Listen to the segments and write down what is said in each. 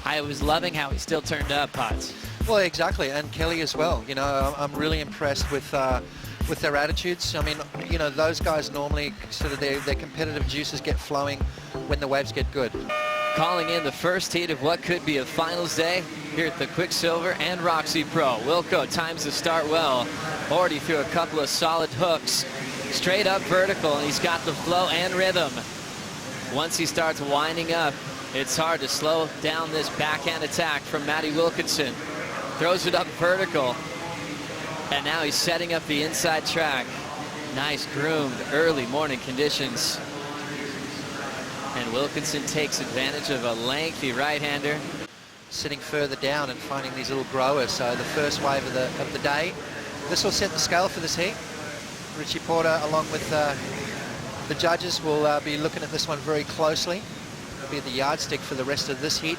I was loving how he still turned up, Potts. Well, exactly, and Kelly as well. You know, I'm really impressed with their attitudes. I mean, you know, those guys normally sort of their competitive juices get flowing when the waves get good. Calling in the first heat of what could be a finals day here at the Quiksilver and Roxy Pro. Wilco times the start well. Already threw a couple of solid hooks. Straight up vertical, and he's got the flow and rhythm. Once he starts winding up, it's hard to slow down this backhand attack from Matty Wilkinson. Throws it up vertical, and now he's setting up the inside track. Nice groomed early morning conditions. And Wilkinson takes advantage of a lengthy right-hander. Sitting further down and finding these little growers. So the first wave of the day. This will set the scale for this heat. Richie Porter, along with the judges, will be looking at this one very closely. It'll be the yardstick for the rest of this heat.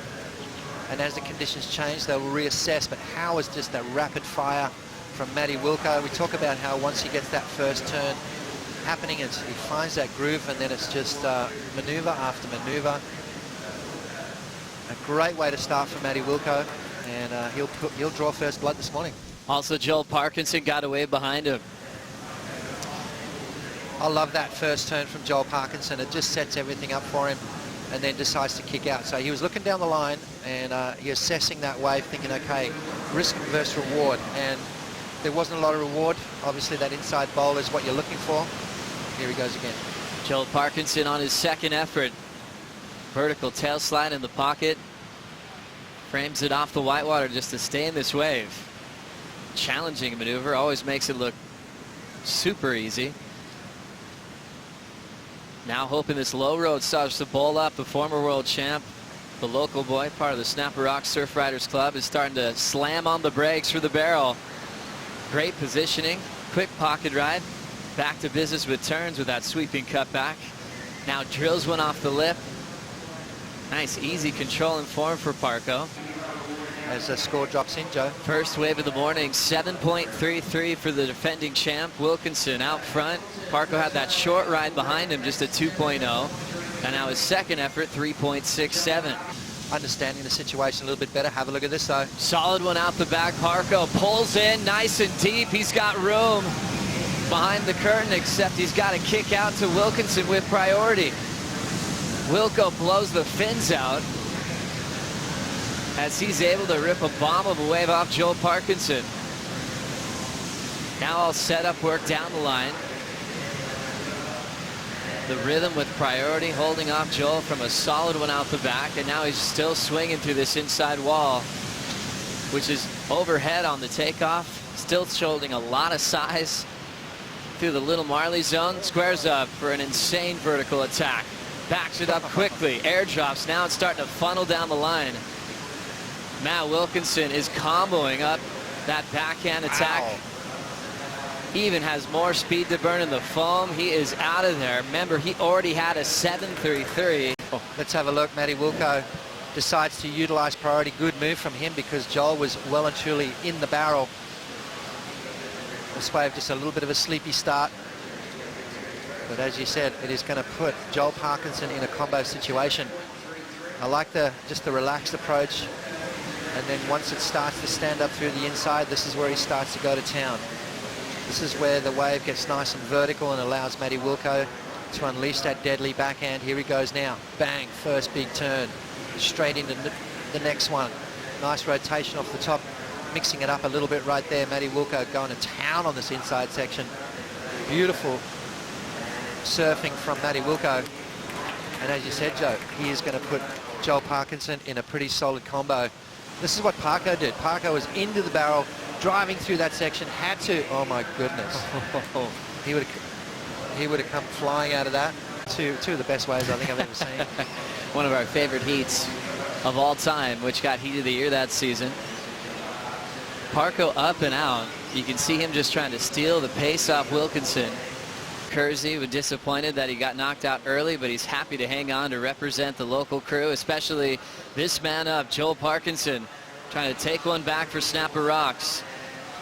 And as the conditions change, they will reassess. But how is just that rapid fire from Matty Wilco? We talk about how once he gets that first turn happening, he finds that groove, and then it's just maneuver after maneuver. A great way to start for Matty Wilco, and he'll draw first blood this morning. Also, Joel Parkinson got away behind him. I love that first turn from Joel Parkinson. It just sets everything up for him, and then decides to kick out. So he was looking down the line, and he assessing that wave, thinking, okay, risk versus reward, and there wasn't a lot of reward. Obviously, that inside bowl is what you're looking for. Here he goes again. Joel Parkinson on his second effort. Vertical tail slide in the pocket. Frames it off the whitewater just to stay in this wave. Challenging maneuver, always makes it look super easy. Now hoping this low road starts to bowl up. The former world champ, the local boy, part of the Snapper Rock Surf Riders Club, is starting to slam on the brakes for the barrel. Great positioning, quick pocket ride. Back to business with turns with that sweeping cutback. Now drills one off the lip. Nice easy control and form for Parco. As the score drops in, Joe. First wave of the morning, 7.33 for the defending champ, Wilkinson out front. Parco had that short ride behind him, just a 2.0. And now his second effort, 3.67. Understanding the situation a little bit better. Have a look at this, though. Solid one out the back. Parco pulls in nice and deep. He's got room behind the curtain, except he's got to kick out to Wilkinson with priority. Wilco blows the fins out as he's able to rip a bomb of a wave off Joel Parkinson. Now all set up work down the line. The rhythm with priority, holding off Joel from a solid one out the back, and now he's still swinging through this inside wall, which is overhead on the takeoff. Still showing a lot of size through the Little Marley zone. Squares up for an insane vertical attack. Backs it up quickly. Airdrops. Now it's starting to funnel down the line. Matt Wilkinson is comboing up that backhand attack. Wow. He even has more speed to burn in the foam. He is out of there. Remember, he already had a 7.33. Let's have a look. Matty Wilco decides to utilize priority. Good move from him, because Joel was well and truly in the barrel. This wave just a little bit of a sleepy start. But as you said, it is going to put Joel Parkinson in a combo situation. I like just the relaxed approach. And then once it starts to stand up through the inside, this is where he starts to go to town. This is where the wave gets nice and vertical and allows Matty Wilco to unleash that deadly backhand. Here he goes now. Bang, first big turn. Straight into the next one. Nice rotation off the top, mixing it up a little bit right there. Matty Wilco going to town on this inside section. Beautiful surfing from Matty Wilco. And as you said, Joe, he is going to put Joel Parkinson in a pretty solid combo. This is what Parco did. Parco was into the barrel, driving through that section, had to, oh my goodness. He would have come flying out of that. Two of the best waves I think I've ever seen. One of our favorite heats of all time, which got heat of the year that season. Parco up and out. You can see him just trying to steal the pace off Wilkinson. Kersey was disappointed that he got knocked out early, but he's happy to hang on to represent the local crew, especially this man up, Joel Parkinson, trying to take one back for Snapper Rocks.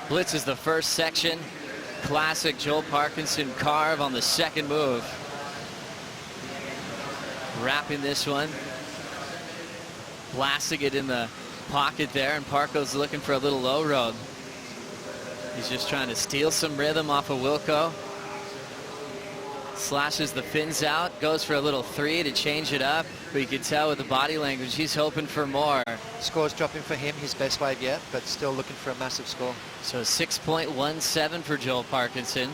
Blitz is the first section. Classic Joel Parkinson carve on the second move. Wrapping this one. blasting it in the pocket there, and Parko's looking for a little low road. He's just trying to steal some rhythm off of Wilco. Slashes the fins out, goes for a little 3 to change it up, but you can tell with the body language he's hoping for more. Score's dropping for him, his best wave yet, but still looking for a massive score. So 6.17 for Joel Parkinson.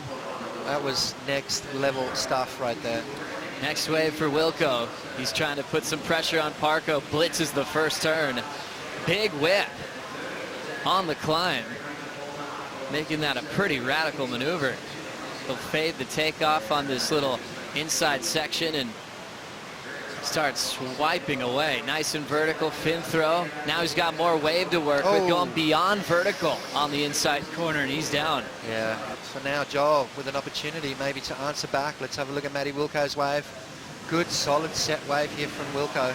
That was next level stuff right there. Next wave for Wilco. He's trying to put some pressure on Parko. Blitzes the first turn. Big whip on the climb, making that a pretty radical maneuver. He'll fade the takeoff on this little inside section and start swiping away. Nice and vertical fin throw. Now he's got more wave to work with, going beyond vertical on the inside corner, and he's down. Yeah, so now Joel with an opportunity maybe to answer back. Let's have a look at Matty Wilco's wave. Good solid set wave here from Wilco.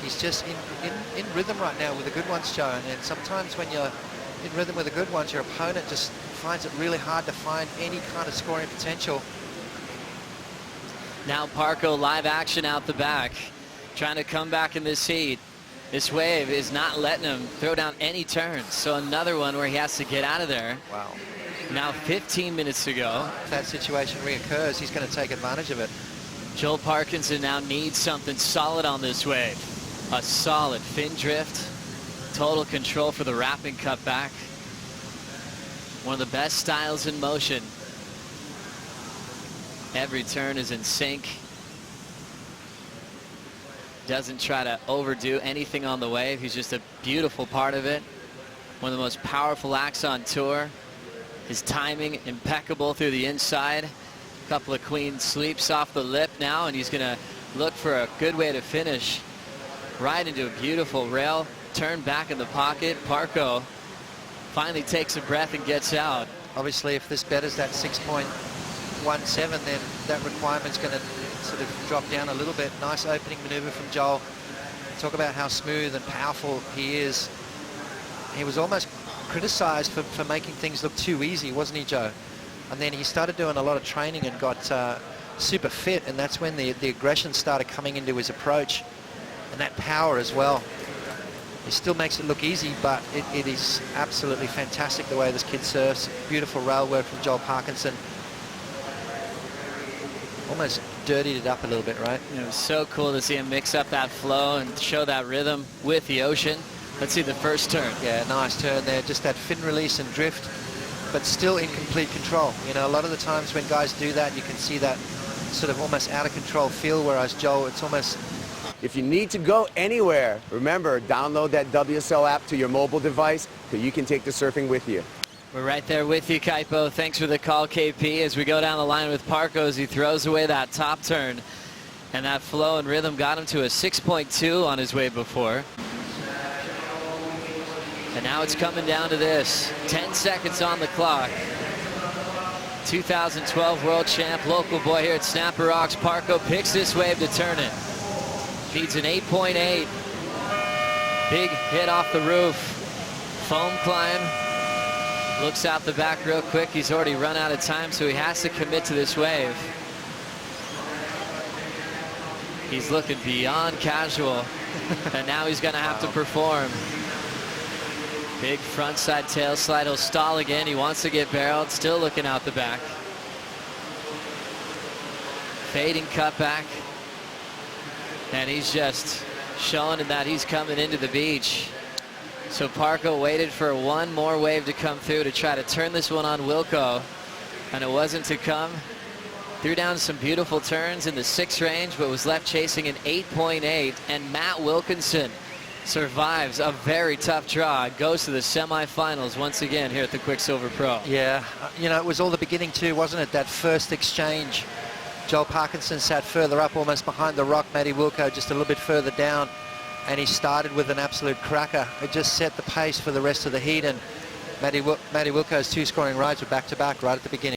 He's just in rhythm right now with the good ones, Joe, and sometimes when you're in rhythm with the good ones, your opponent just finds it really hard to find any kind of scoring potential. Now Parko live action out the back, trying to come back in this heat. This wave is not letting him throw down any turns, so another one where he has to get out of there. Wow. Now 15 minutes to go. If that situation reoccurs, he's going to take advantage of it. Joel Parkinson now needs something solid on this wave. A solid fin drift, total control for the wrapping cutback. One of the best styles in motion. Every turn is in sync. Doesn't try to overdo anything on the wave. He's just a beautiful part of it. One of the most powerful acts on tour. His timing impeccable through the inside. A couple of clean sweeps off the lip now, and he's gonna look for a good way to finish. Right into a beautiful rail. Turn back in the pocket. Parko finally takes a breath and gets out. Obviously, if this betters that 6.17, then that requirement's going to sort of drop down a little bit. Nice opening maneuver from Joel. Talk about how smooth and powerful he is. He was almost criticized for making things look too easy, wasn't he, Joe? And then he started doing a lot of training and got super fit, and that's when the aggression started coming into his approach, and that power as well. He still makes it look easy, but it is absolutely fantastic the way this kid surfs. Beautiful rail work from Joel Parkinson. Almost dirtied it up a little bit, right? It was so cool to see him mix up that flow and show that rhythm with the ocean. Let's see the first turn. Yeah, nice turn there. Just that fin release and drift, but still in complete control. You know, a lot of the times when guys do that, you can see that sort of almost out of control feel, whereas Joel, it's almost... If you need to go anywhere, remember, download that WSL app to your mobile device so you can take the surfing with you. We're right there with you, Kaipo. Thanks for the call, KP, as we go down the line with Parko as he throws away that top turn. And that flow and rhythm got him to a 6.2 on his wave before. And now it's coming down to this. 10 seconds on the clock. 2012 world champ, local boy here at Snapper Rocks. Parko picks this wave to turn it. Feeds an 8.8. Big hit off the roof. Foam climb. Looks out the back real quick. He's already run out of time, so he has to commit to this wave. He's looking beyond casual, and now he's going to have to perform. Big front side tail slide. He'll stall again. He wants to get barreled. Still looking out the back. Fading cutback. And he's just showing that he's coming into the beach. So Parko waited for one more wave to come through to try to turn this one on Wilco, and it wasn't to come. Threw down some beautiful turns in the 6 range, but was left chasing an 8.8, and Matt Wilkinson survives a very tough draw. Goes to the semifinals once again here at the Quiksilver Pro. Yeah, you know, it was all the beginning too, wasn't it? That first exchange. Joel Parkinson sat further up, almost behind the rock. Matty Wilco just a little bit further down, and he started with an absolute cracker. It just set the pace for the rest of the heat, and Matty Wilco's 2 scoring rides were back-to-back right at the beginning.